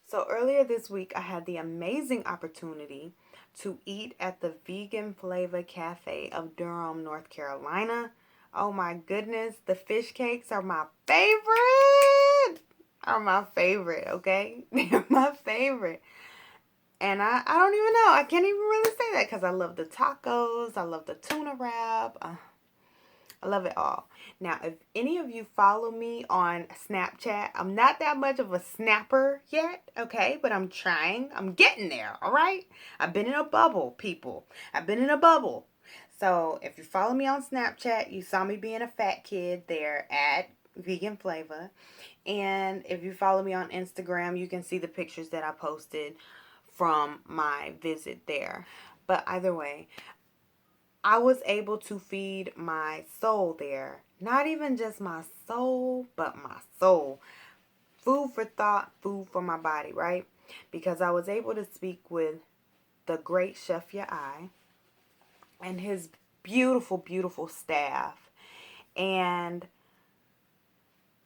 So earlier this week, I had the amazing opportunity to eat at the Vegan Flava Cafe of Durham, North Carolina. Oh my goodness, the fish cakes are my favorite. Are my favorite, okay? They're my favorite. And I don't even know. I can't even really say that because I love the tacos. I love the tuna wrap. I love it all. Now, if any of you follow me on Snapchat, I'm not that much of a snapper yet, okay? But I'm trying. I'm getting there, all right? I've been in a bubble, people. I've been in a bubble. So, if you follow me on Snapchat, you saw me being a fat kid there at Vegan Flava. And if you follow me on Instagram, you can see the pictures that I posted from my visit there. But either way, I was able to feed my soul there. Not even just my soul, but my soul. Food for thought, food for my body, right? Because I was able to speak with the great chef Yah-I and his beautiful, beautiful staff. And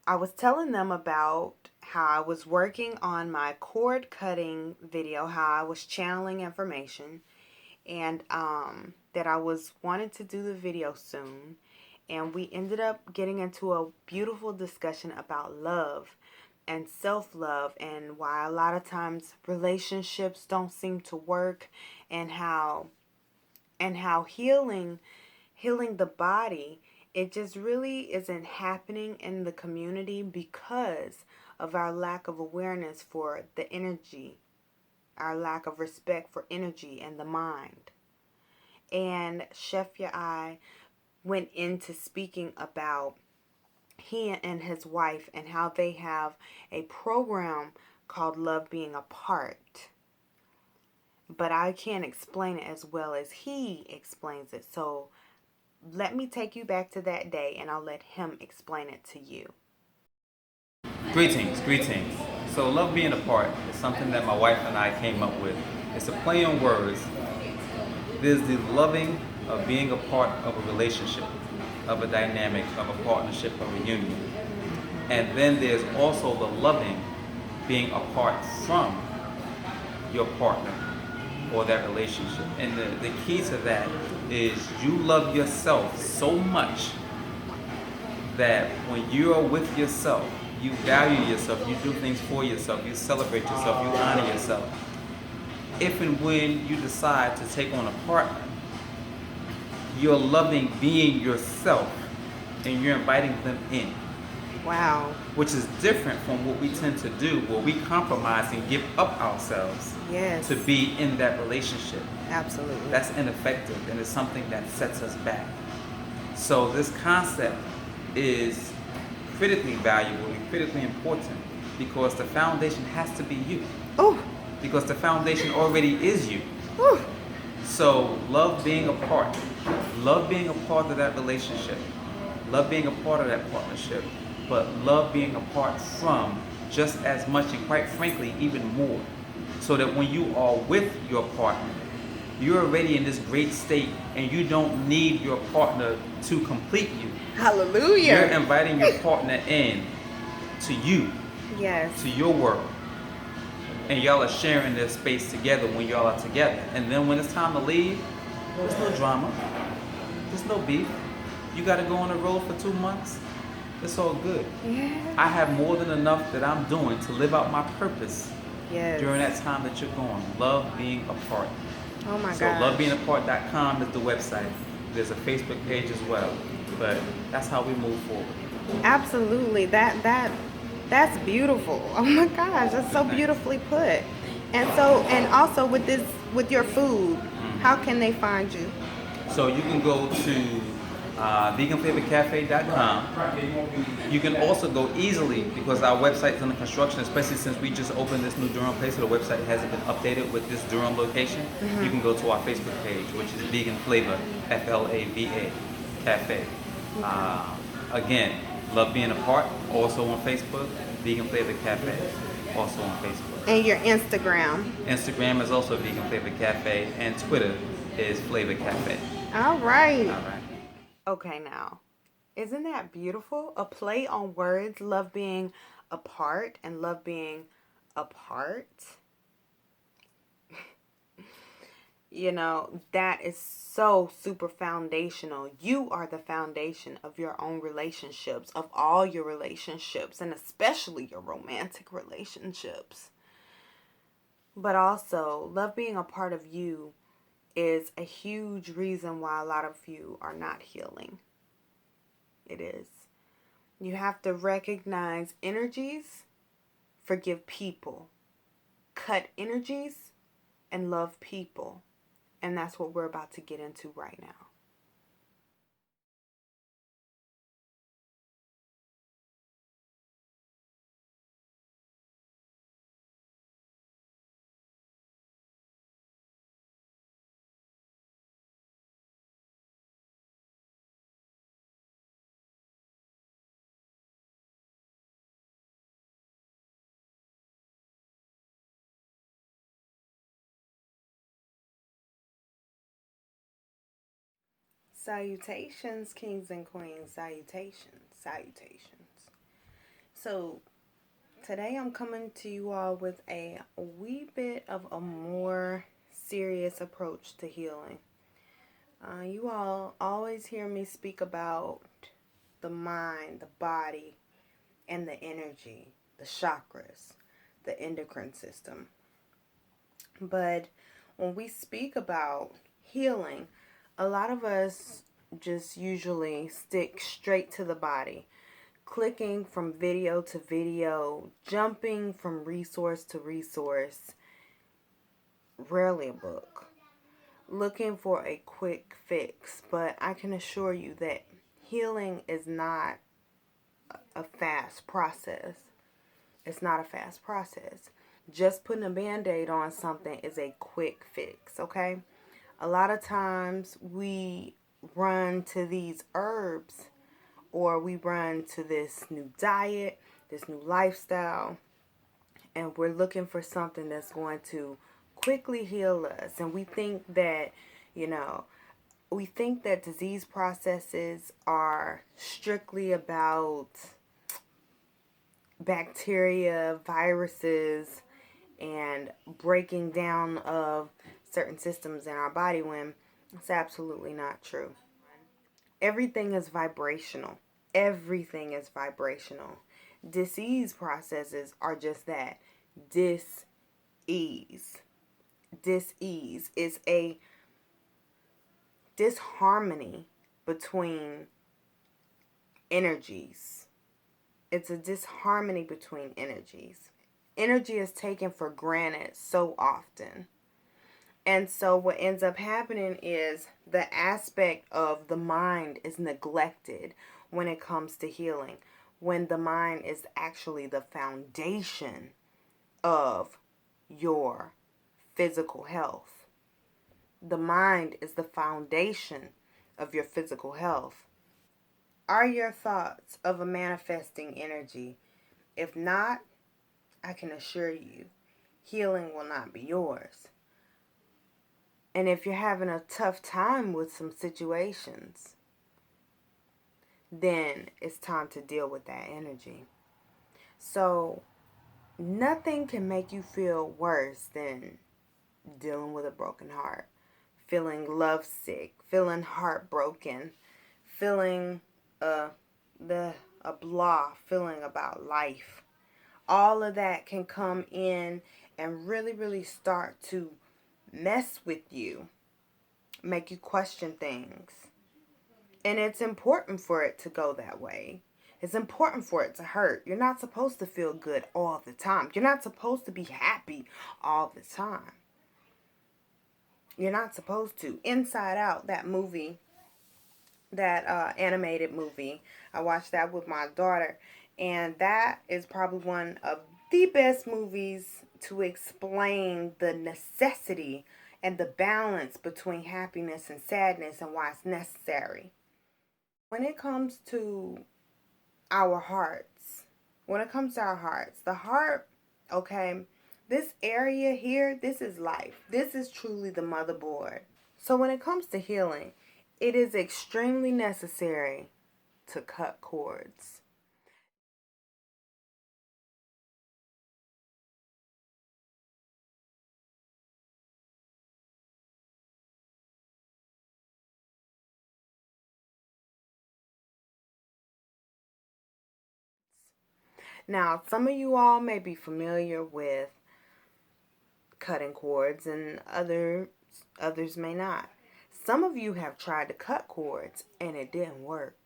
I was telling them about how I was working on my cord cutting video, how I was channeling information, and that I was wanting to do the video soon. And we ended up getting into a beautiful discussion about love and self-love and why a lot of times relationships don't seem to work, and how healing the body, it just really isn't happening in the community because of our lack of awareness for the energy, our lack of respect for energy and the mind. And Chef Yah-I went into speaking about he and his wife and how they have a program called Love Being Apart. But I can't explain it as well as he explains it. So let me take you back to that day and I'll let him explain it to you. Greetings, greetings. So love being apart is something that my wife and I came up with. It's a play on words. There's the loving of being a part of a relationship, of a dynamic, of a partnership, of a union. And then there's also the loving being apart from your partner or that relationship. And the key to that is you love yourself so much that when you are with yourself, you value yourself, you do things for yourself, you celebrate yourself, you honor yourself. If and when you decide to take on a partner, you're loving being yourself and you're inviting them in. Wow. Which is different from what we tend to do, where we compromise and give up ourselves to be in that relationship. Absolutely. That's ineffective and it's something that sets us back. So this concept is critically valuable and critically important because the foundation has to be you. Oh. Because the foundation already is you. Ooh. So love being a part. Love being a part of that relationship. Love being a part of that partnership. But love being a part from just as much and quite frankly even more. So that when you are with your partner, you're already in this great state and you don't need your partner to complete you. Hallelujah. You're inviting your partner in to you. Yes. To your world. And y'all are sharing this space together when y'all are together. And then when it's time to leave, there's no drama. There's no beef. You got to go on the road for 2 months. It's all good. Yeah. I have more than enough that I'm doing to live out my purpose during that time that you're gone. Love being apart. Oh my God. So lovebeingapart.com is the website. There's a Facebook page as well. But that's how we move forward. Absolutely. That's beautiful. Oh my gosh, that's so beautifully put. And also with your food, how can they find you? So you can go to veganflavorcafe.com. You can also go easily because our website is under construction, especially since we just opened this new Durham place, so the website hasn't been updated with this Durham location. You can go to our Facebook page, which is Vegan Flava, Flava Cafe. Again, love being apart, also on Facebook, Vegan Flava Cafe, also on Facebook. And your Instagram? Instagram is also Vegan Flava Cafe, and Twitter is Flava Cafe. All right. All right. Okay, now, isn't that beautiful? A play on words, love being apart and love being apart, you know, that is so super foundational. You are the foundation of your own relationships, of all your relationships, and especially your romantic relationships. But also, love being a part of you is a huge reason why a lot of you are not healing. It is. You have to recognize energies, forgive people, cut energies, and love people. And that's what we're about to get into right now. Salutations, kings and queens. Salutations. Salutations. So, today I'm coming to you all with a wee bit of a more serious approach to healing. You all always hear me speak about the mind, the body, and the energy, the chakras, the endocrine system. But when we speak about healing, a lot of us just usually stick straight to the body, clicking from video to video, jumping from resource to resource, rarely a book, looking for a quick fix. But I can assure you that healing is not a fast process. It's not a fast process. Just putting a band-aid on something is a quick fix, okay? A lot of times we run to these herbs, or we run to this new diet, this new lifestyle, and we're looking for something that's going to quickly heal us. And we think that, you know, we think that disease processes are strictly about bacteria, viruses, and breaking down of certain systems in our body, when it's absolutely not true. Everything is vibrational. Everything is vibrational. Disease processes are just that. Dis-ease. Dis-ease is a disharmony between energies. It's a disharmony between energies. Energy is taken for granted so often. And so what ends up happening is the aspect of the mind is neglected when it comes to healing, when the mind is actually the foundation of your physical health. The mind is the foundation of your physical health. Are your thoughts of a manifesting energy? If not, I can assure you, healing will not be yours. And if you're having a tough time with some situations, then it's time to deal with that energy. So, nothing can make you feel worse than dealing with a broken heart, feeling lovesick, feeling heartbroken, feeling a blah feeling about life. All of that can come in and really, really start to mess with you, make you question things. And it's important for it to go that way. It's important for it to hurt. You're not supposed to feel good all the time. You're not supposed to be happy all the time. You're not supposed to. Inside Out, that movie, that animated movie, I watched that with my daughter. And that is probably one of the best movies to explain the necessity and the balance between happiness and sadness and why it's necessary. When it comes to our hearts, the heart, okay, this area here, this is life. This is truly the motherboard. So when it comes to healing, it is extremely necessary to cut cords. Now, some of you all may be familiar with cutting cords and others may not. Some of you have tried to cut cords and it didn't work.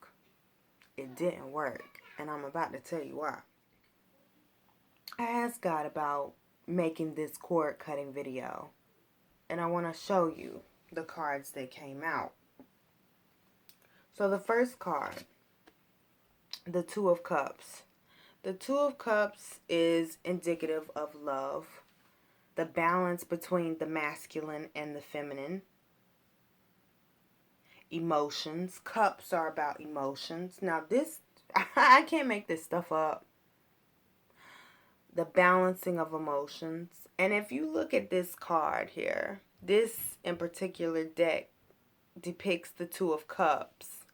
It didn't work. And I'm about to tell you why. I asked God about making this cord cutting video. And I want to show you the cards that came out. So the first card, the Two of Cups. The Two of Cups is indicative of love, the balance between the masculine and the feminine. Emotions. Cups are about emotions. Now this, I can't make this stuff up. The balancing of emotions. And if you look at this card here, this in particular deck depicts the Two of Cups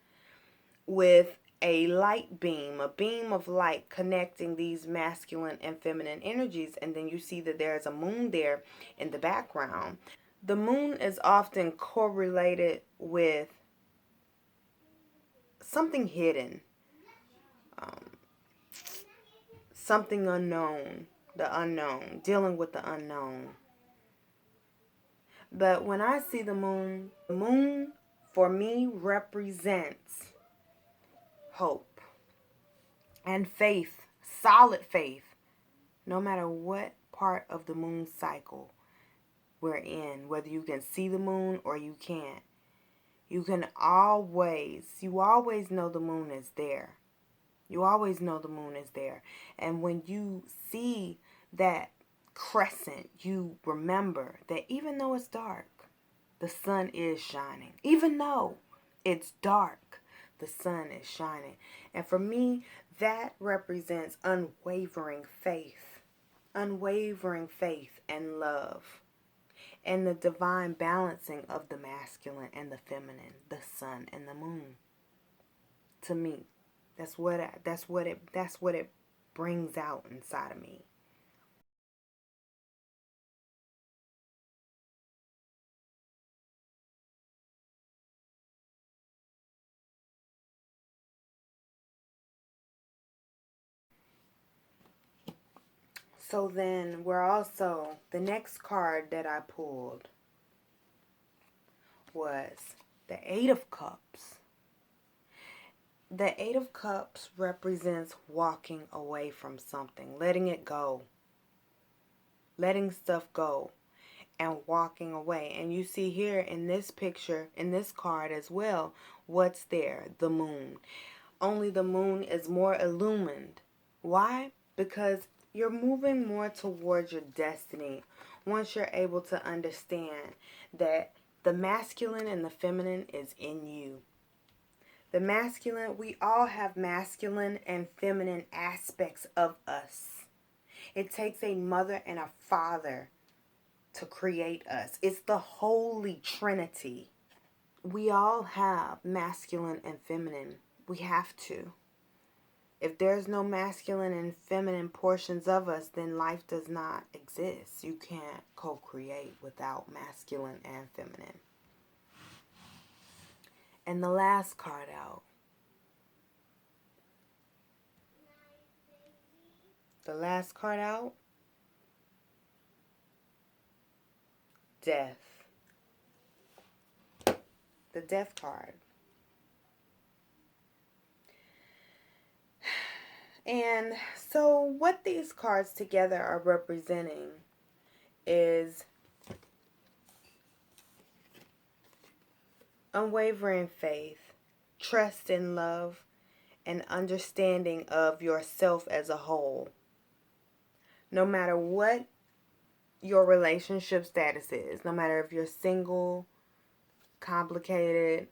with a light beam, a beam of light connecting these masculine and feminine energies. And then you see that there's a moon there in the background. The moon is often correlated with something hidden, something unknown, the unknown, dealing with the unknown. But when I see the moon for me represents hope and faith, solid faith, no matter what part of the moon cycle we're in, whether you can see the moon or you can't. You always know the moon is there. You always know the moon is there. And when you see that crescent, you remember that even though it's dark, the sun is shining. Even though it's dark, the sun is shining. And for me, that represents unwavering faith. Unwavering faith and love. And the divine balancing of the masculine and the feminine, the sun and the moon. To me, that's what it brings out inside of me. So then the next card that I pulled was the Eight of Cups. The Eight of Cups represents walking away from something, letting it go, letting stuff go, and walking away. And you see here in this picture, in this card as well, what's there? The moon. Only the moon is more illumined. Why? Because you're moving more towards your destiny once you're able to understand that the masculine and the feminine is in you. The masculine, we all have masculine and feminine aspects of us. It takes a mother and a father to create us. It's the Holy Trinity. We all have masculine and feminine. We have to. If there's no masculine and feminine portions of us, then life does not exist. You can't co-create without masculine and feminine. And the last card out. The last card out. Death. The Death card. And so what these cards together are representing is unwavering faith, trust in love, and understanding of yourself as a whole. No matter what your relationship status is, no matter if you're single, complicated,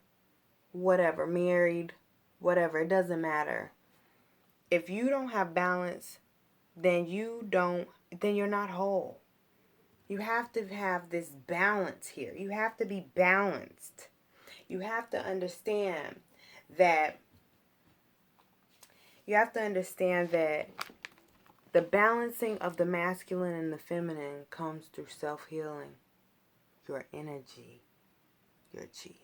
whatever, married, whatever, it doesn't matter. If you don't have balance, then you're not whole. You have to have this balance here. You have to be balanced. You have to understand that the balancing of the masculine and the feminine comes through self-healing, your energy, your chi.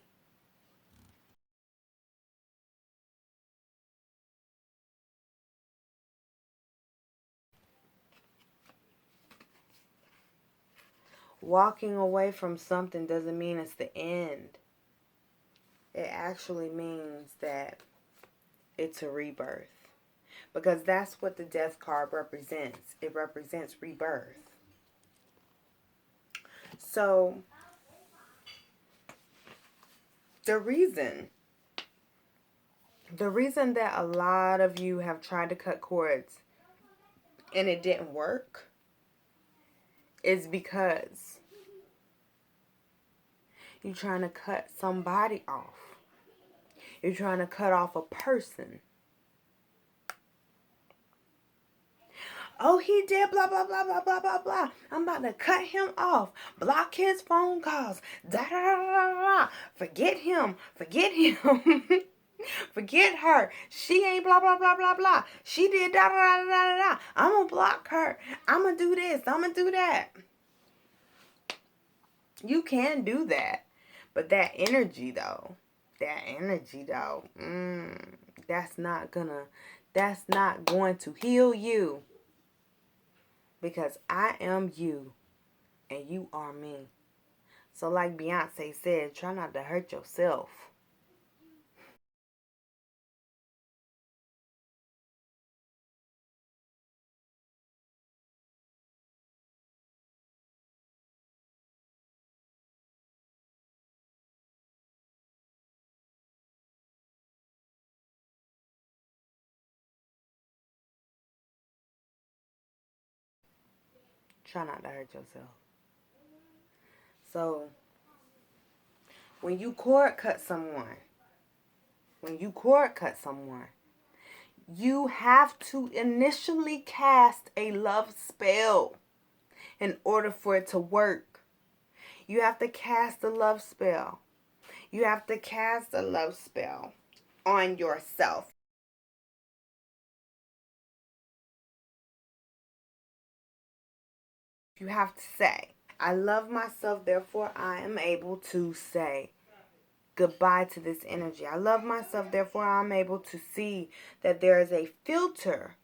Walking away from something doesn't mean it's the end. It actually means that it's a rebirth. Because that's what the death card represents. It represents rebirth. So, the reason that a lot of you have tried to cut cords and it didn't work is because you're trying to cut somebody off. You're trying to cut off a person. Oh, he did blah, blah, blah, blah, blah, blah, blah. I'm about to cut him off. Block his phone calls. Da, da, da, da, da. Forget him. Forget him. Forget her. She ain't blah, blah, blah, blah, blah. She did da, da, da, da, da, da. I'm going to block her. I'm going to do this. I'm going to do that. You can do that. But that energy, though, that's not going to heal you. Because I am you and you are me. So like Beyonce said, try not to hurt yourself. Try not to hurt yourself. So when you cord cut someone, you have to initially cast a love spell in order for it to work. You have to cast a love spell. You have to cast a love spell on yourself. You have to say, I love myself, therefore I am able to say goodbye to this energy. I love myself, therefore I'm able to see that there is a filter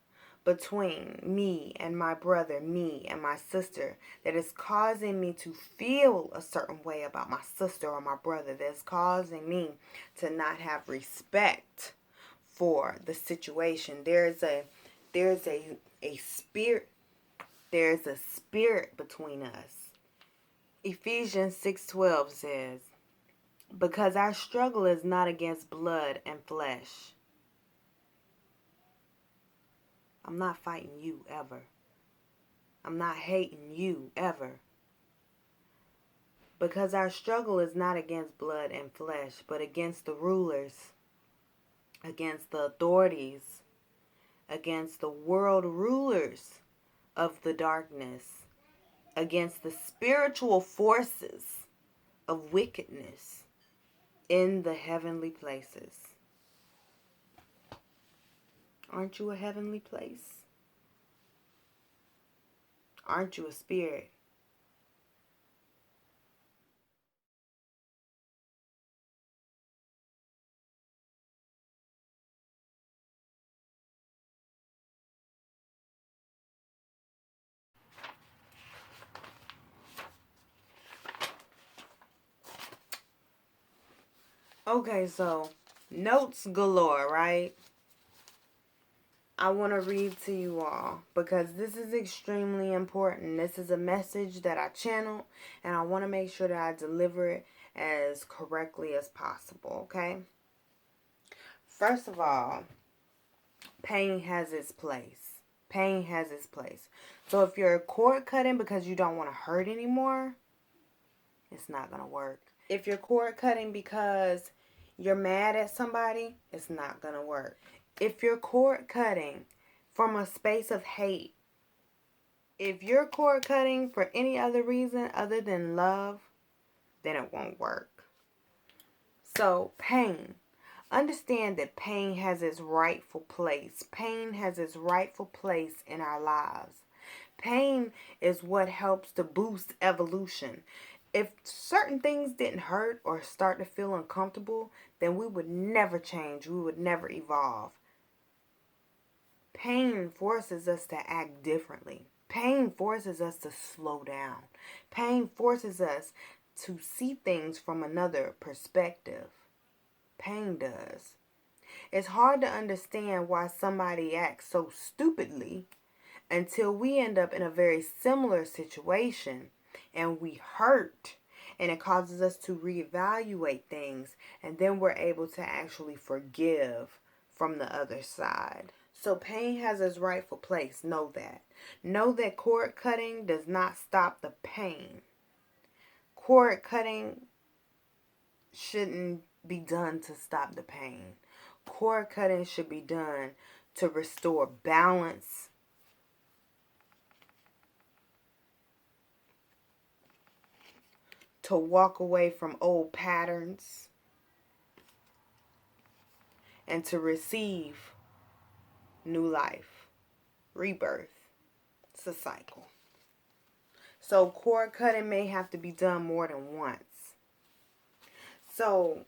between me and my brother, me and my sister, that is causing me to feel a certain way about my sister or my brother, that's causing me to not have respect for the situation. There's a spirit. There's a spirit between us. Ephesians 6:12 says, because our struggle is not against blood and flesh. I'm not fighting you ever. I'm not hating you ever. Because our struggle is not against blood and flesh, but against the rulers, against the authorities, against the world rulers of the darkness, against the spiritual forces of wickedness in the heavenly places. Aren't you a heavenly place? Aren't you a spirit? Okay, so notes galore, right? I want to read to you all because this is extremely important. This is a message that I channel and I want to make sure that I deliver it as correctly as possible, okay? First of all, pain has its place. Pain has its place. So if you're cord cutting because you don't want to hurt anymore, it's not going to work. If you're cord cutting because you're mad at somebody, it's not going to work. If you're cord cutting from a space of hate, if you're cord cutting for any other reason other than love, then it won't work. So, pain. Understand that pain has its rightful place. Pain has its rightful place in our lives. Pain is what helps to boost evolution. If certain things didn't hurt or start to feel uncomfortable, then we would never change. We would never evolve. Pain forces us to act differently. Pain forces us to slow down. Pain forces us to see things from another perspective. Pain does. It's hard to understand why somebody acts so stupidly until we end up in a very similar situation and we hurt, and it causes us to reevaluate things, and then we're able to actually forgive from the other side. So pain has its rightful place. Know that. Know that cord cutting does not stop the pain. Cord cutting shouldn't be done to stop the pain. Cord cutting should be done to restore balance, to walk away from old patterns, and to receive new life, rebirth. It's a cycle. So cord cutting may have to be done more than once. So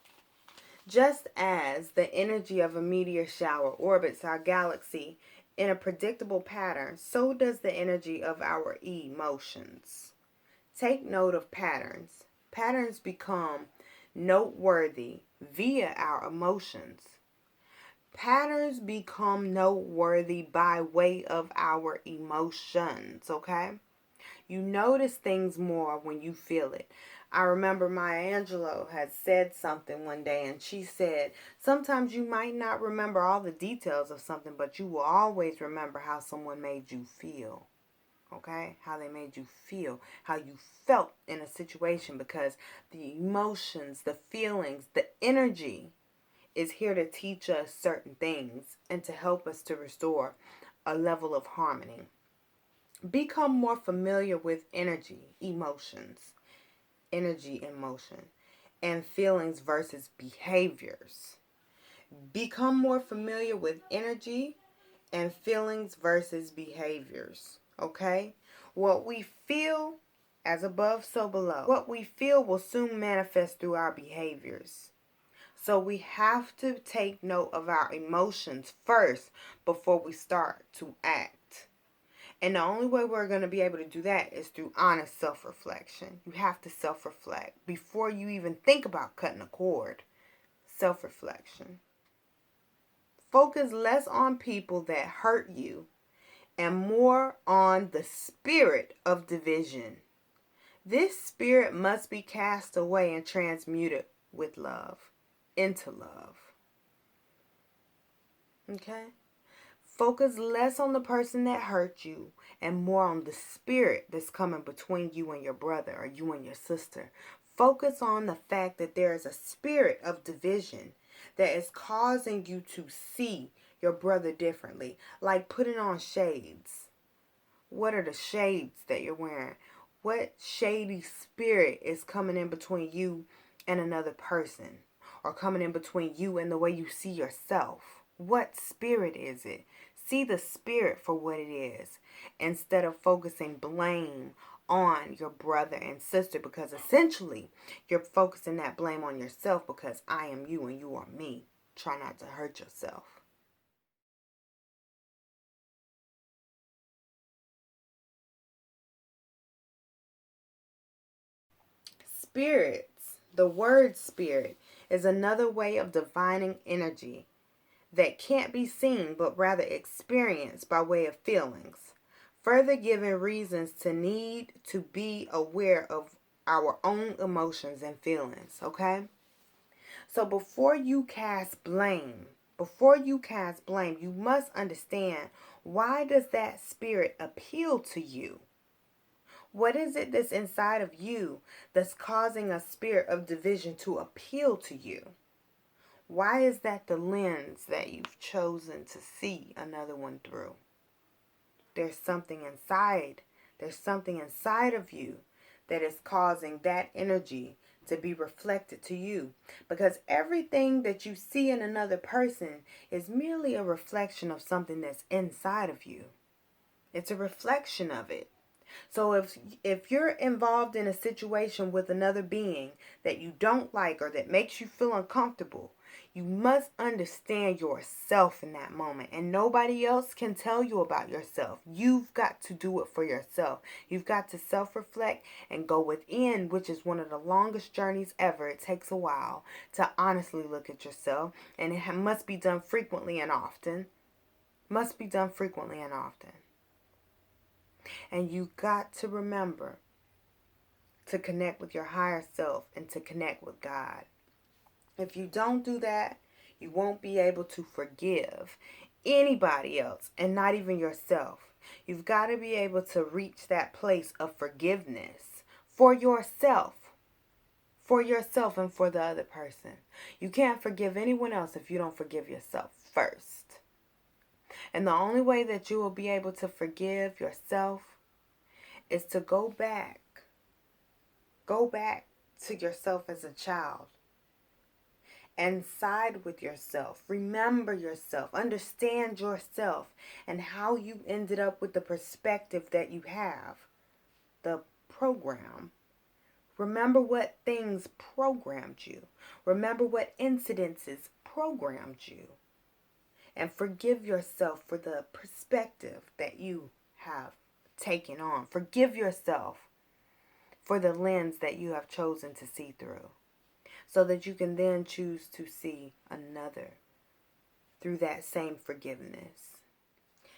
just as the energy of a meteor shower orbits our galaxy in a predictable pattern, so does the energy of our emotions. Take note of patterns. Patterns become noteworthy via our emotions. Patterns become noteworthy by way of our emotions, okay? You notice things more when you feel it. I remember Maya Angelou had said something one day, and she said, sometimes you might not remember all the details of something, but you will always remember how someone made you feel. Okay? How they made you feel, how you felt in a situation, because the emotions, the feelings, the energy is here to teach us certain things and to help us to restore a level of harmony. Become more familiar with emotions, emotion, and feelings versus behaviors. Become more familiar with energy and feelings versus behaviors. Okay? What we feel, as above, so below. What we feel will soon manifest through our behaviors. So we have to take note of our emotions first before we start to act. And the only way we're going to be able to do that is through honest self-reflection. You have to self-reflect before you even think about cutting a cord. Self-reflection. Focus less on people that hurt you and more on the spirit of division. This spirit must be cast away and transmuted with love, into love. Okay? Focus less on the person that hurt you and more on the spirit that's coming between you and your brother or you and your sister. Focus on the fact that there is a spirit of division that is causing you to see your brother differently. Like putting on shades. What are the shades that you're wearing? What shady spirit is coming in between you and another person? Or coming in between you and the way you see yourself? What spirit is it? See the spirit for what it is, instead of focusing blame on your brother and sister, because essentially you're focusing that blame on yourself, because I am you and you are me. Try not to hurt yourself. Spirits, the word spirit, is another way of defining energy that can't be seen but rather experienced by way of feelings, further giving reasons to need to be aware of our own emotions and feelings, okay? So before you cast blame, you must understand, why does that spirit appeal to you? What is it that's inside of you that's causing a spirit of division to appeal to you? Why is that the lens that you've chosen to see another one through? There's something inside. There's something inside of you that is causing that energy to be reflected to you. Because everything that you see in another person is merely a reflection of something that's inside of you. It's a reflection of it. So if you're involved in a situation with another being that you don't like or that makes you feel uncomfortable, You must understand yourself in that moment, and nobody else can tell you about yourself. You've got to do it for yourself. You've got to self-reflect and go within, which is one of the longest journeys ever. It takes a while to honestly look at yourself, and it must be done frequently and often. Must be done frequently and often. And you got to remember to connect with your higher self and to connect with God. If you don't do that, you won't be able to forgive anybody else and not even yourself. You've got to be able to reach that place of forgiveness for yourself. For yourself and for the other person. You can't forgive anyone else if you don't forgive yourself first. And the only way that you will be able to forgive yourself is to go back. Go back to yourself as a child. And side with yourself. Remember yourself. Understand yourself and how you ended up with the perspective that you have. The program. Remember what things programmed you. Remember what incidences programmed you. And forgive yourself for the perspective that you have taken on. Forgive yourself for the lens that you have chosen to see through, so that you can then choose to see another through that same forgiveness.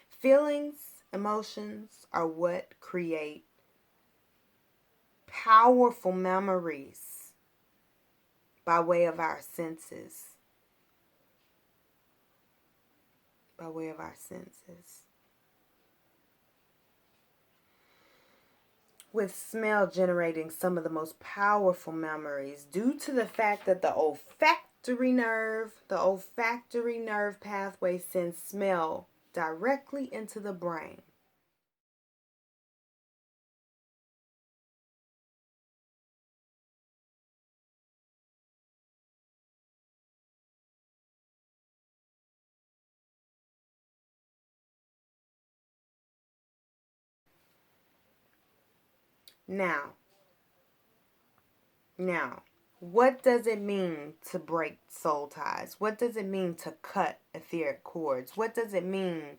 Feelings, emotions are what create powerful memories by way of our senses. By way of our senses. With smell generating some of the most powerful memories due to the fact that the olfactory nerve pathway sends smell directly into the brain. Now, what does it mean to break soul ties? What does it mean to cut etheric cords? What does it mean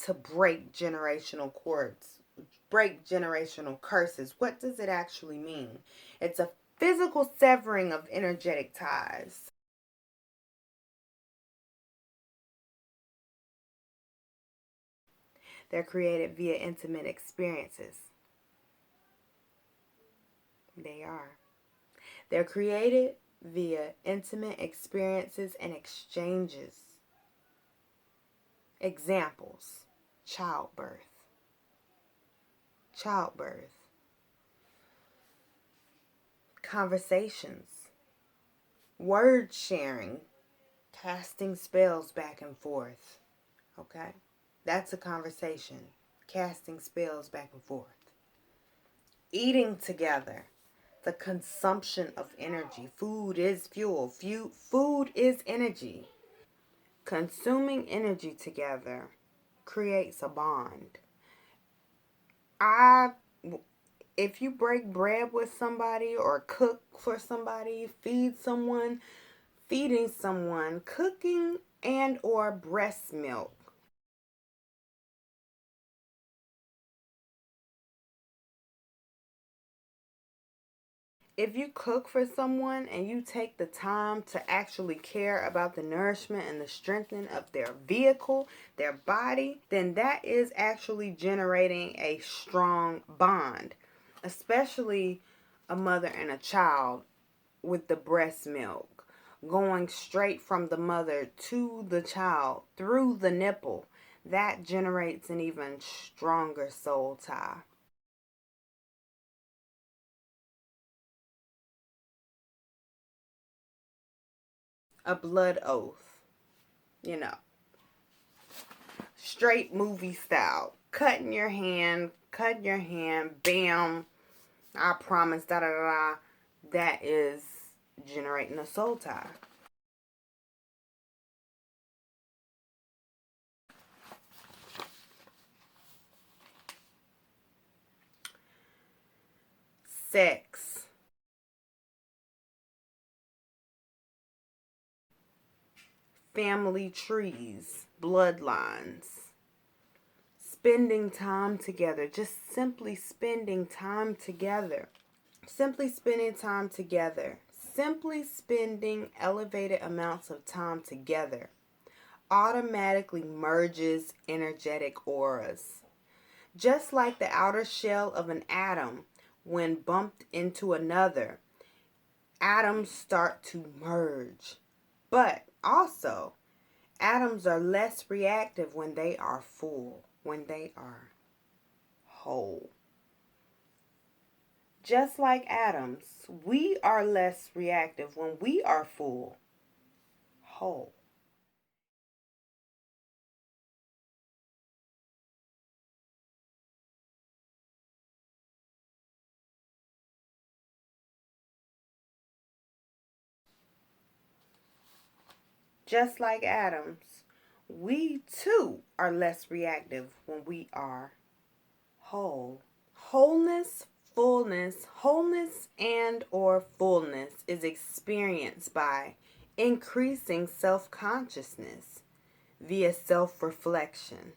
to break generational cords? Break generational curses? What does it actually mean? It's a physical severing of energetic ties. They're created via intimate experiences. They are. They're created via intimate experiences and exchanges. Examples: childbirth, conversations, word sharing, casting spells back and forth. Okay? That's a conversation. Casting spells back and forth. Eating together. The consumption of energy. Food is fuel. Food is energy. Consuming energy together creates a bond. If you break bread with somebody or cook for somebody, feeding someone, cooking and or breast milk. If you cook for someone and you take the time to actually care about the nourishment and the strengthening of their vehicle, their body, then that is actually generating a strong bond, especially a mother and a child with the breast milk going straight from the mother to the child through the nipple. That generates an even stronger soul tie. A blood oath, you know, straight movie style. Cutting your hand, bam, I promise, da da da da. That is generating a soul tie. Sex. family trees, bloodlines. Spending time together, just simply spending time together. Simply spending time together. Simply spending elevated amounts of time together automatically merges energetic auras. Just like the outer shell of an atom, when bumped into another, atoms start to merge. But also, atoms are less reactive when they are full, when they are whole. Just like atoms, we are less reactive when we are full, whole. Just like atoms, we too are less reactive when we are whole. Wholeness and or fullness is experienced by increasing self-consciousness via self-reflection,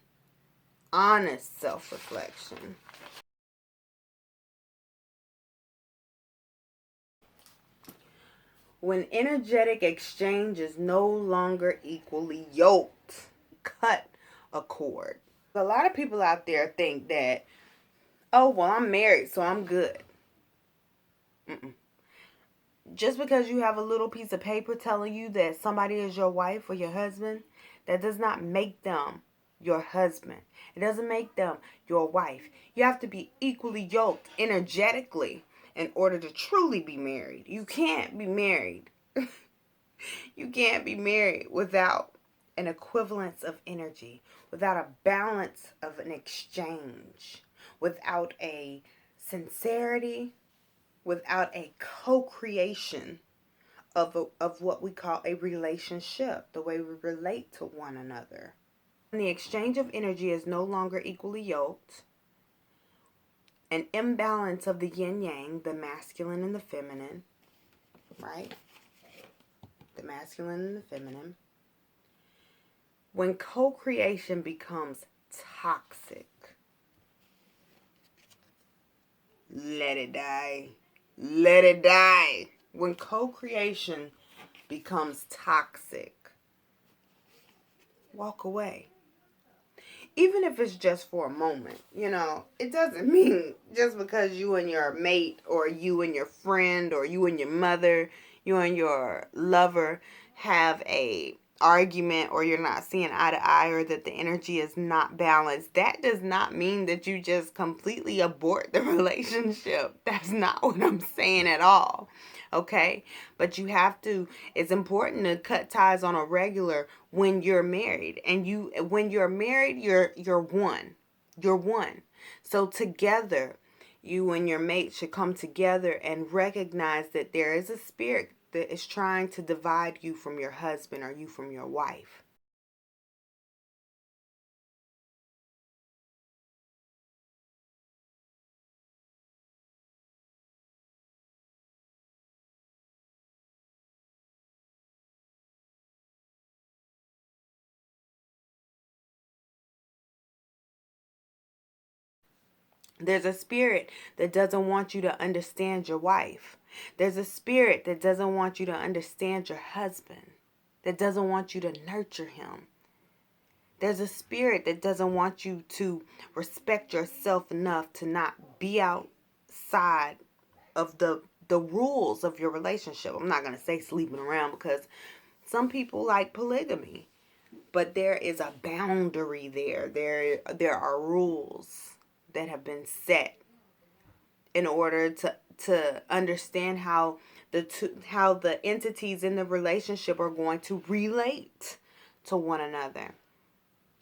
honest self-reflection. When energetic exchange is no longer equally yoked, cut a cord. A lot of people out there think that, oh, well, I'm married, so I'm good. Mm-mm. Just because you have a little piece of paper telling you that somebody is your wife or your husband, that does not make them your husband. It doesn't make them your wife. You have to be equally yoked energetically in order to truly be married. You can't be married. You can't be married without an equivalence of energy, without a balance of an exchange, without a sincerity, without a co-creation of what we call a relationship, the way we relate to one another. When the exchange of energy is no longer equally yoked, an imbalance of the yin yang, the masculine and the feminine, right? The masculine and the feminine. When co-creation becomes toxic, let it die. Let it die. When co-creation becomes toxic, walk away. Even if it's just for a moment, it doesn't mean just because you and your mate or you and your friend or you and your mother, you and your lover have a argument or you're not seeing eye to eye or that the energy is not balanced. That does not mean that you just completely abort the relationship. That's not what I'm saying at all. Okay? But it's important to cut ties on a regular when you're married. And when you're married, you're one. You're one. So together, you and your mate should come together and recognize that there is a spirit that is trying to divide you from your husband or you from your wife. There's a spirit that doesn't want you to understand your wife. There's a spirit that doesn't want you to understand your husband, that doesn't want you to nurture him. There's a spirit that doesn't want you to respect yourself enough to not be outside of the rules of your relationship. I'm not going to say sleeping around because some people like polygamy, but there is a boundary there. There are rules that have been set in order to understand how the entities in the relationship are going to relate to one another.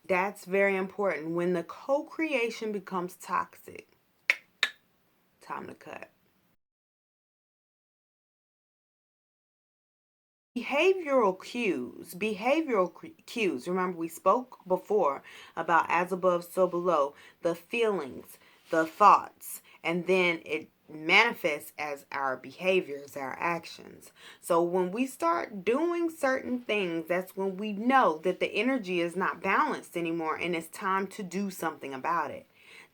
That's very important. When the co-creation becomes toxic, time to cut. Behavioral cues. Remember, we spoke before about as above, so below. The feelings, the thoughts, and then manifests as our behaviors, our actions. So when we start doing certain things, that's when we know that the energy is not balanced anymore and it's time to do something about it.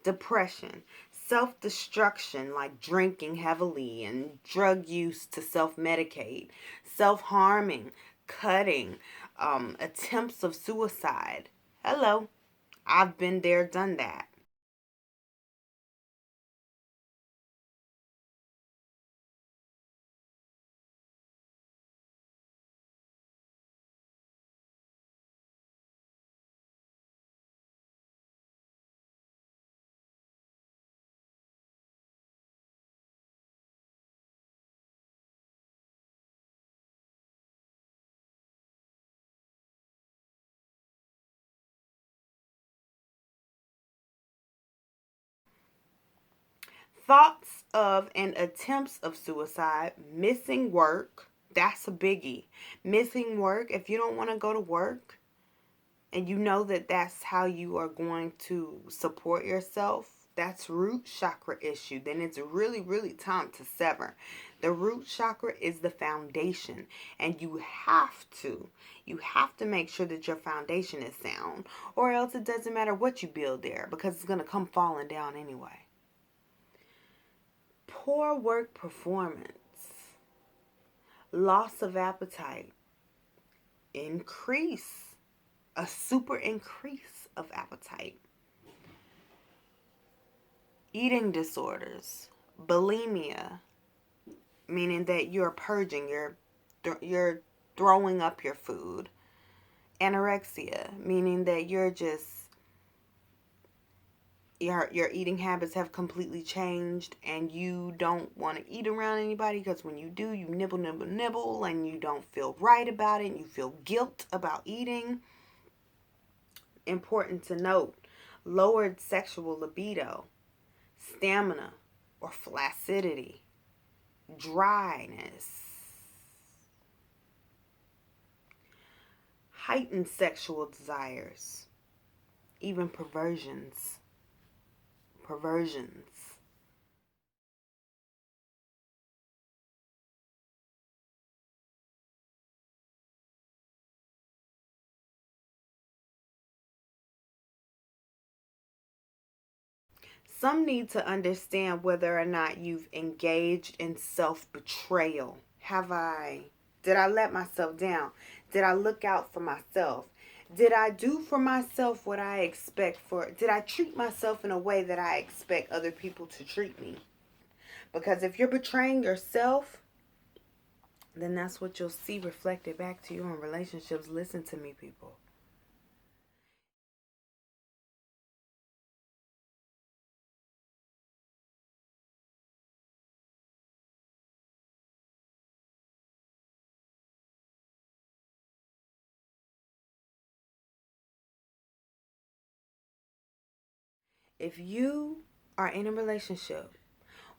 Depression, self-destruction like drinking heavily and drug use to self-medicate, self-harming, cutting, attempts of suicide. Hello, I've been there, done that. Thoughts of and attempts of suicide, missing work, that's a biggie. Missing work, if you don't want to go to work and you know that that's how you are going to support yourself, that's root chakra issue. Then it's really, really time to sever. The root chakra is the foundation, and you have to make sure that your foundation is sound, or else it doesn't matter what you build there because it's going to come falling down anyway. Poor work performance, loss of appetite, a super increase of appetite, eating disorders, bulimia, meaning that you're purging, you're throwing up your food, anorexia, meaning that you're just your eating habits have completely changed and you don't want to eat around anybody because when you do, you nibble, nibble, nibble, and you don't feel right about it and you feel guilt about eating. Important to note, lowered sexual libido, stamina or flaccidity, dryness, heightened sexual desires, even perversions. Perversions. Some need to understand whether or not you've engaged in self-betrayal. Did I let myself down? Did I look out for myself? Did I do for myself what I did I treat myself in a way that I expect other people to treat me? Because if you're betraying yourself, then that's what you'll see reflected back to you in relationships. Listen to me, people. If you are in a relationship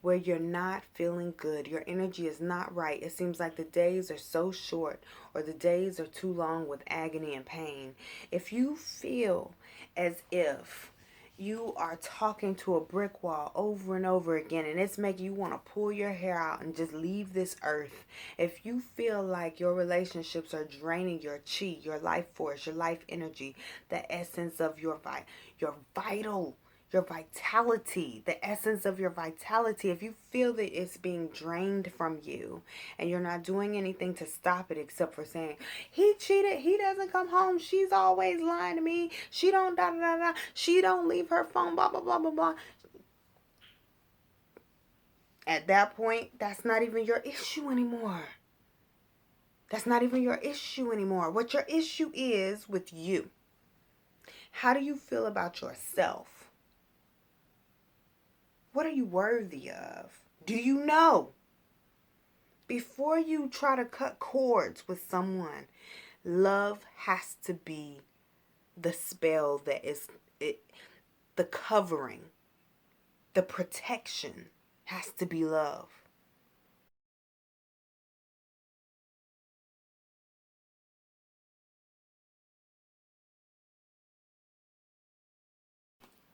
where you're not feeling good, your energy is not right, it seems like the days are so short or the days are too long with agony and pain, if you feel as if you are talking to a brick wall over and over again and it's making you want to pull your hair out and just leave this earth, if you feel like your relationships are draining your chi, your life force, your life energy, the essence of your vitality, the essence of your vitality, if you feel that it's being drained from you and you're not doing anything to stop it except for saying, he cheated, he doesn't come home, she's always lying to me, she don't da da da da, she don't leave her phone, blah blah blah blah blah. At that point, that's not even your issue anymore. That's not even your issue anymore. What your issue is with you. How do you feel about yourself? What are you worthy of? Do you know? Before you try to cut cords with someone, love has to be the spell that is it, the covering, the protection has to be love.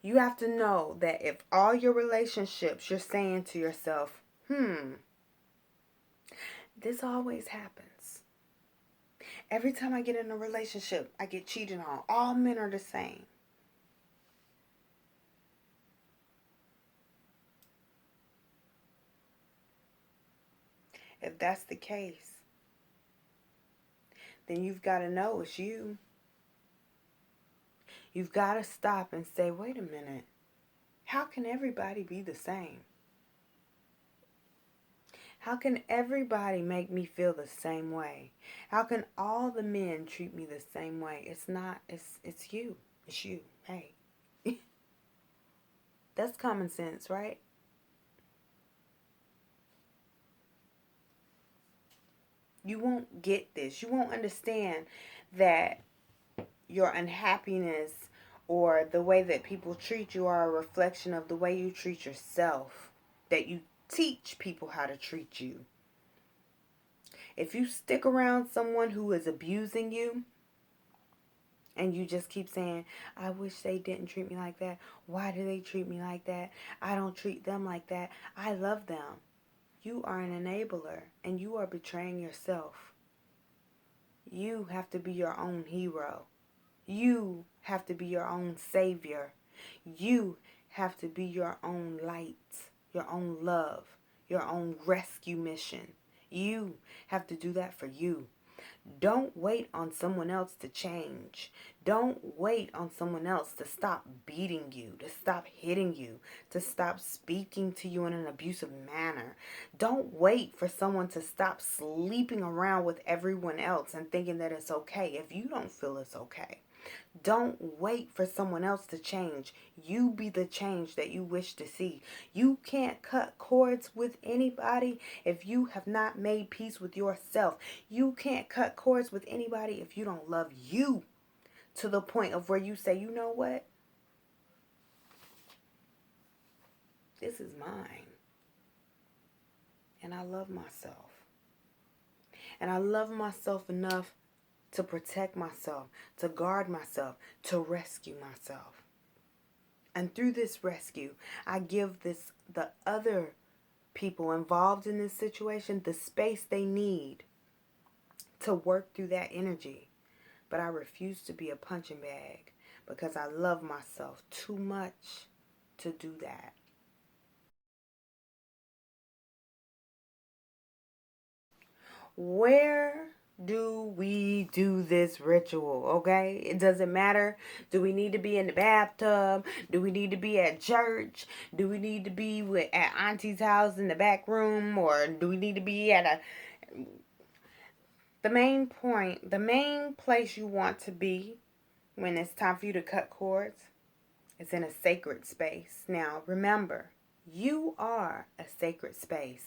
You have to know that if all your relationships you're saying to yourself, this always happens. Every time I get in a relationship, I get cheated on. All men are the same. If that's the case, then you've got to know it's you. You've got to stop and say, wait a minute. How can everybody be the same? How can everybody make me feel the same way? How can all the men treat me the same way? It's not, it's you. It's you. Hey. That's common sense, right? You won't get this. You won't understand that your unhappiness or the way that people treat you are a reflection of the way you treat yourself. That you teach people how to treat you. If you stick around someone who is abusing you and you just keep saying, I wish they didn't treat me like that. Why do they treat me like that? I don't treat them like that. I love them. You are an enabler and you are betraying yourself. You have to be your own hero. You have to be your own savior. You have to be your own light, your own love, your own rescue mission. You have to do that for you. Don't wait on someone else to change. Don't wait on someone else to stop beating you, to stop hitting you, to stop speaking to you in an abusive manner. Don't wait for someone to stop sleeping around with everyone else and thinking that it's okay if you don't feel it's okay. Don't wait for someone else to change. You be the change that you wish to see. You can't cut cords with anybody if you have not made peace with yourself. You can't cut cords with anybody if you don't love you to the point of where you say, you know what? This is mine. And I love myself. And I love myself enough to protect myself, to guard myself, to rescue myself. And through this rescue, I give the other people involved in this situation the space they need to work through that energy. But I refuse to be a punching bag because I love myself too much to do that. Where do we do this ritual, okay? It doesn't matter. Do we need to be in the bathtub? Do we need to be at church? Do we need to be at Auntie's house in the back room? Or do we need to be at the main place you want to be when it's time for you to cut cords is in a sacred space. Now, remember, you are a sacred space.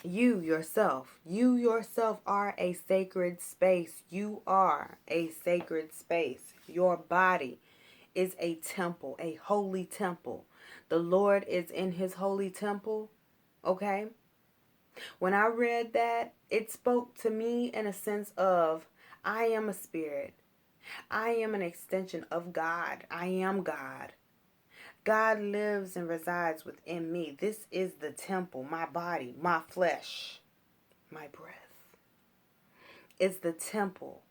You yourself are a sacred space. You are a sacred space. Your body is a temple, a holy temple. The Lord is in his holy temple, okay? When I read that, it spoke to me in a sense of, I am a spirit. I am an extension of God. I am God. God lives and resides within me. This is the temple, my body, my flesh, my breath. It's the temple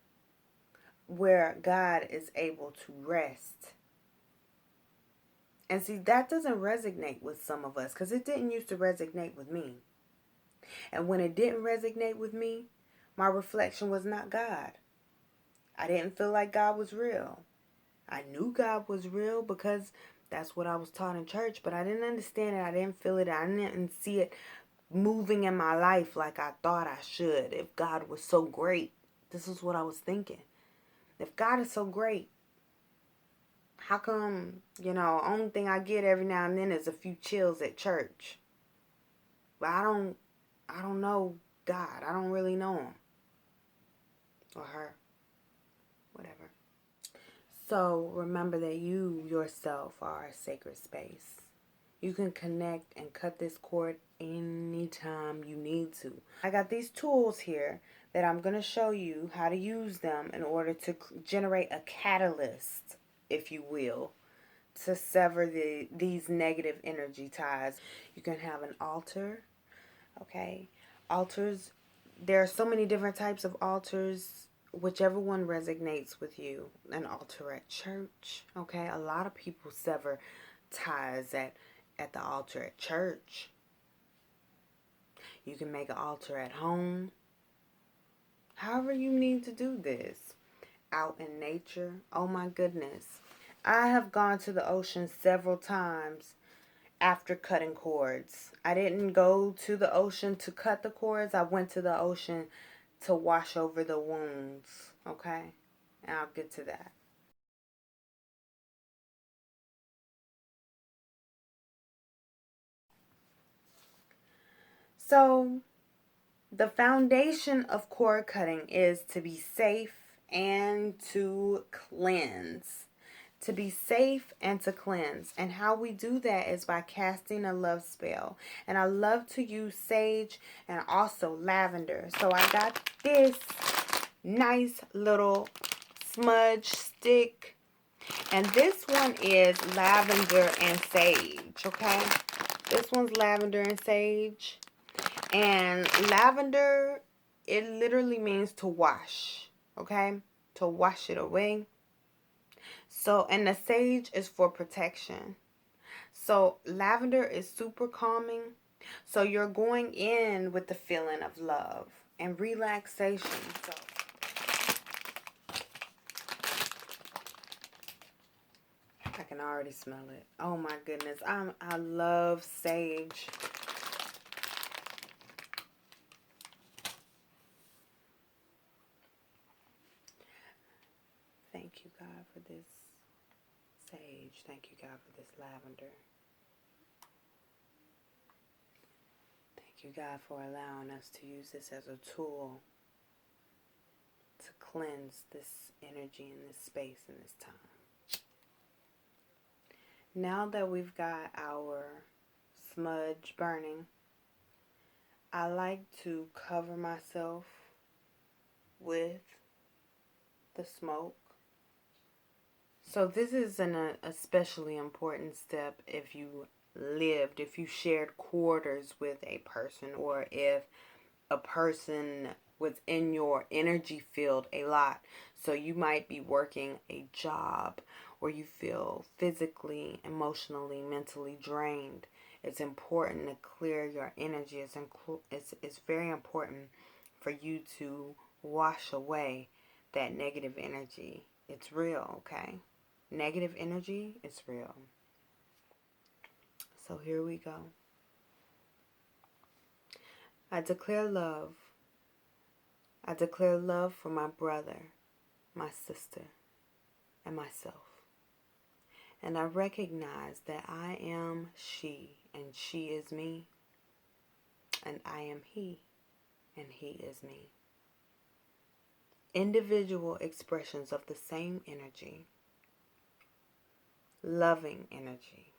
where God is able to rest. And see, that doesn't resonate with some of us because it didn't used to resonate with me. And when it didn't resonate with me, my reflection was not God. I didn't feel like God was real. I knew God was real because that's what I was taught in church, but I didn't understand it. I didn't feel it. I didn't see it moving in my life like I thought I should. If God was so great, this is what I was thinking. If God is so great, how come, only thing I get every now and then is a few chills at church? But I don't know God. I don't really know him. Or her. Whatever. So remember that you yourself are a sacred space. You can connect and cut this cord anytime you need to. I got these tools here that I'm going to show you how to use them in order to generate a catalyst, if you will, to sever these negative energy ties. You can have an altar, okay? Altars, there are so many different types of altars, whichever one resonates with you. An altar at church, okay? A lot of people sever ties at the altar at church. You can make an altar at home. However you need to do this. Out in nature. Oh my goodness. I have gone to the ocean several times after cutting cords. I didn't go to the ocean to cut the cords. I went to the ocean to wash over the wounds. Okay? And I'll get to that. So, the foundation of cord cutting is to be safe and to cleanse. To be safe and to cleanse. And how we do that is by casting a love spell. And I love to use sage and also lavender. So I got this nice little smudge stick. And this one is lavender and sage, okay? This one's lavender and sage. And lavender, it literally means to wash, okay? To wash it away. So, and the sage is for protection. So, lavender is super calming. So, you're going in with the feeling of love and relaxation. So, I can already smell it. Oh my goodness. I love sage. Thank you, God, for this sage. Thank you, God, for this lavender. Thank you, God, for allowing us to use this as a tool to cleanse this energy in this space in this time. Now that we've got our smudge burning, I like to cover myself with the smoke. So this is an especially important step if you shared quarters with a person, or if a person was in your energy field a lot. So you might be working a job where you feel physically, emotionally, mentally drained. It's important to clear your energy. It's very important for you to wash away that negative energy. It's real, okay? Negative energy is real. So here we go. I declare love. I declare love for my brother, my sister, and myself. And I recognize that I am she, and she is me, and I am he, and he is me. Individual expressions of the same energy, loving energy.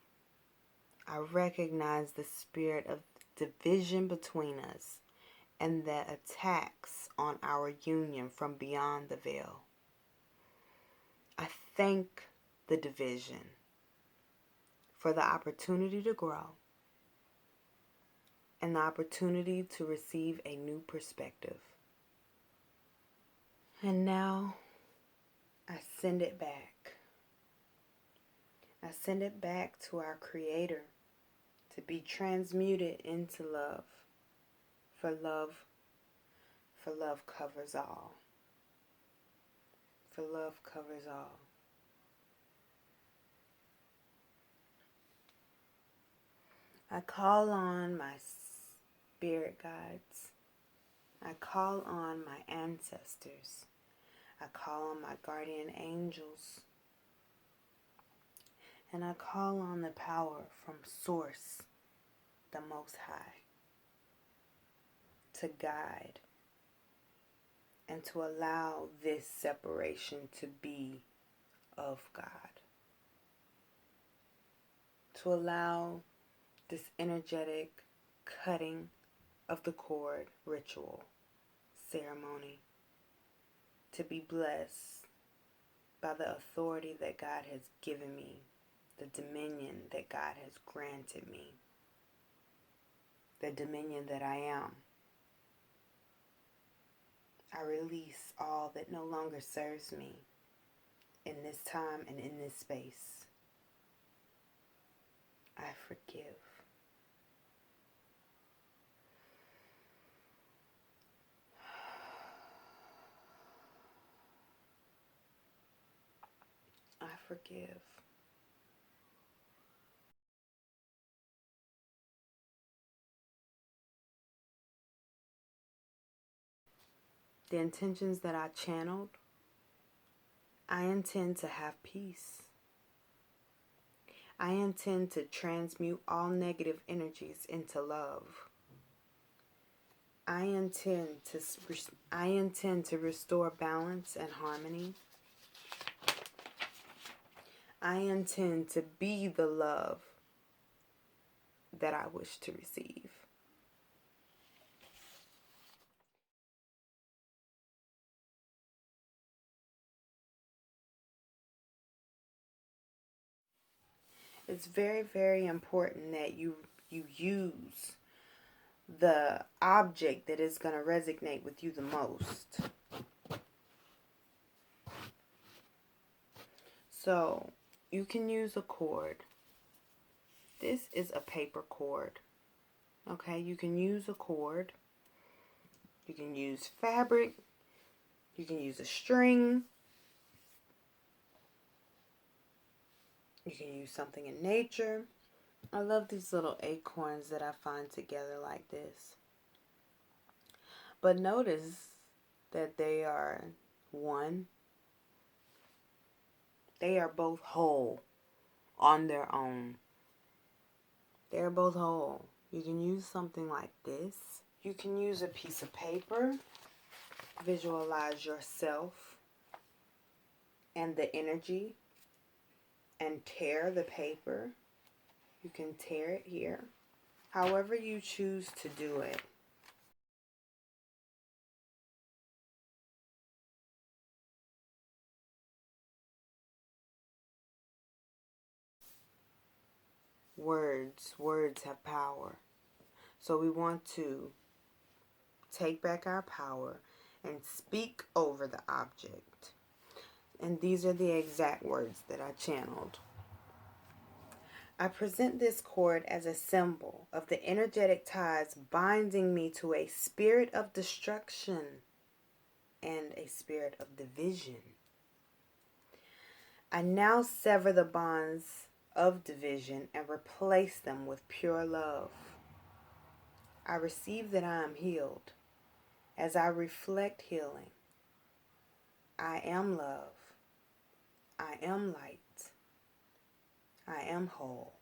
I recognize the spirit of division between us and the attacks on our union from beyond the veil. I thank the division for the opportunity to grow and the opportunity to receive a new perspective. And now I send it back. I send it back to our Creator to be transmuted into love. For love covers all. For love covers all. I call on my spirit guides. I call on my ancestors. I call on my guardian angels. And I call on the power from Source, the Most High, to guide and to allow this separation to be of God. To allow this energetic cutting of the cord ritual ceremony to be blessed by the authority that God has given me the dominion that God has granted me, the dominion that I am. I release all that no longer serves me in this time and in this space. I forgive. I forgive. The intentions that I channeled, I intend to have peace. I intend to transmute all negative energies into love. I intend to restore balance and harmony. I intend to be the love that I wish to receive. It's very, very important that you use the object that is going to resonate with you the most. So, you can use a cord. This is a paper cord. Okay, you can use a cord. You can use fabric. You can use a string. You can use something in nature. I love these little acorns that I find together like this. But notice that they are they are both whole on their own. They're both whole. You can use something like this. You can use a piece of paper. Visualize yourself and the energy and tear the paper. You can tear it here. However you choose to do it. Words have power. So we want to take back our power and speak over the object. And these are the exact words that I channeled. I present this cord as a symbol of the energetic ties binding me to a spirit of destruction and a spirit of division. I now sever the bonds of division and replace them with pure love. I receive that I am healed. As I reflect healing, I am love. I am light. I am whole.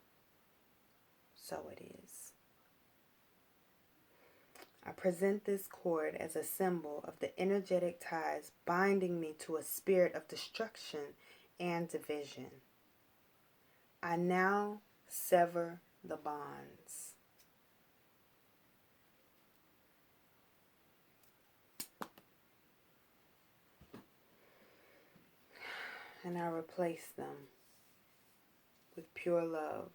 So it is. I present this cord as a symbol of the energetic ties binding me to a spirit of destruction and division. I now sever the bonds. And I replace them with pure love.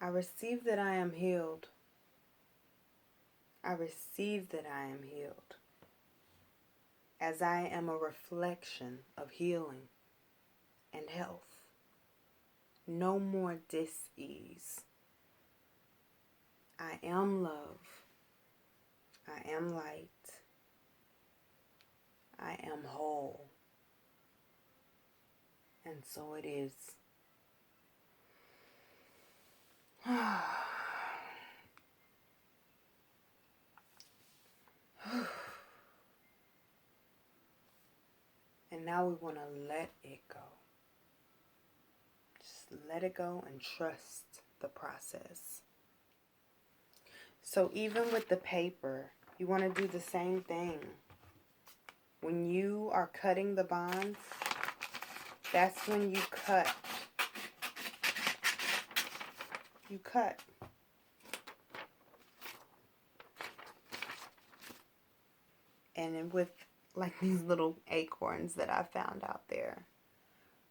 I receive that I am healed. I receive that I am healed. As I am a reflection of healing and health. No more dis-ease. I am love. I am light. I am whole. And so it is. And now we want to let it go. Just let it go and trust the process. So even with the paper, you want to do the same thing. When you are cutting the bonds, that's when you cut. You cut. And then with like these little acorns that I found out there,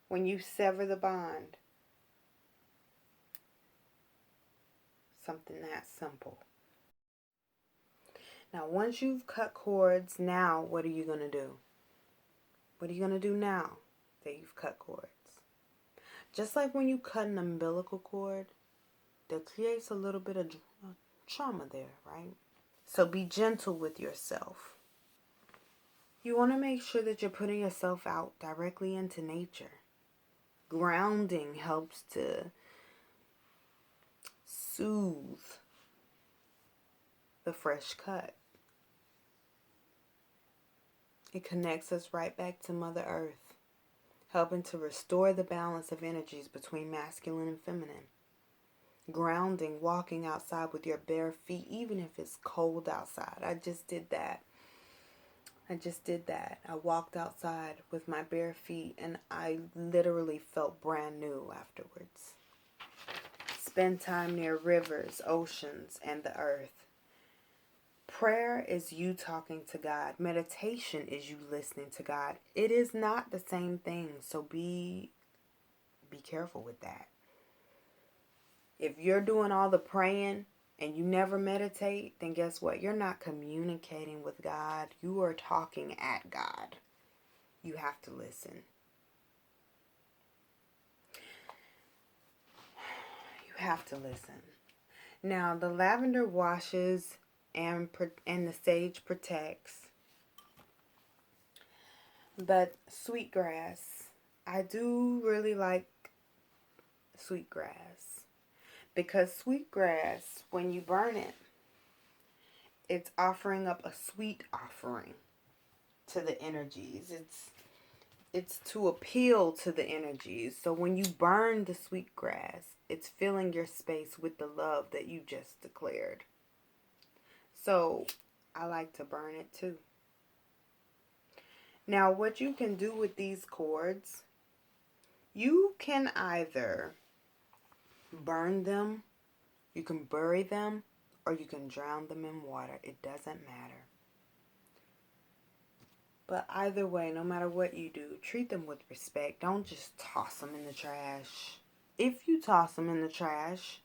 when you sever the bond. Something that simple. Now, once you've cut cords, now what are you going to do? What are you going to do now that you've cut cords? Just like when you cut an umbilical cord, that creates a little bit of trauma there, right? So be gentle with yourself. You want to make sure that you're putting yourself out directly into nature. Grounding helps to soothe the fresh cut. It connects us right back to Mother Earth, helping to restore the balance of energies between masculine and feminine. Grounding, walking outside with your bare feet, even if it's cold outside. I just did that. I walked outside with my bare feet and I literally felt brand new afterwards. Spend time near rivers, oceans, and the earth. Prayer is you talking to God. Meditation is you listening to God. It is not the same thing, so be careful with that. If you're doing all the praying and you never meditate, then guess what? You're not communicating with God. You are talking at God. You have to listen. You have to listen. Now, the lavender washes and the sage protects. But sweetgrass, I do really like sweetgrass. Because sweetgrass, when you burn it, it's offering up a sweet offering to the energies. It's to appeal to the energies. So when you burn the sweetgrass, it's filling your space with the love that you just declared. So I like to burn it too. Now, what you can do with these cords, you can either burn them, you can bury them, or you can drown them in water. It doesn't matter. But either way, no matter what you do, treat them with respect. Don't just toss them in the trash. If you toss them in the trash,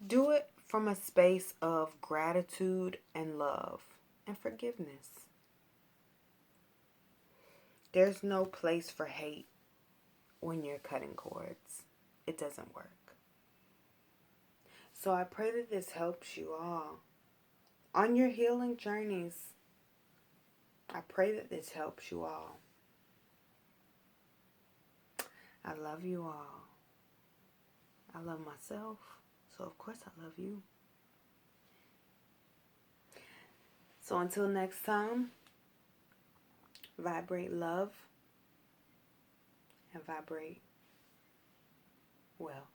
do it from a space of gratitude and love and forgiveness. There's no place for hate when you're cutting cords. It doesn't work. So I pray that this helps you all on your healing journeys. I pray that this helps you all. I love you all. I love myself, so of course I love you. So until next time, vibrate love and vibrate well.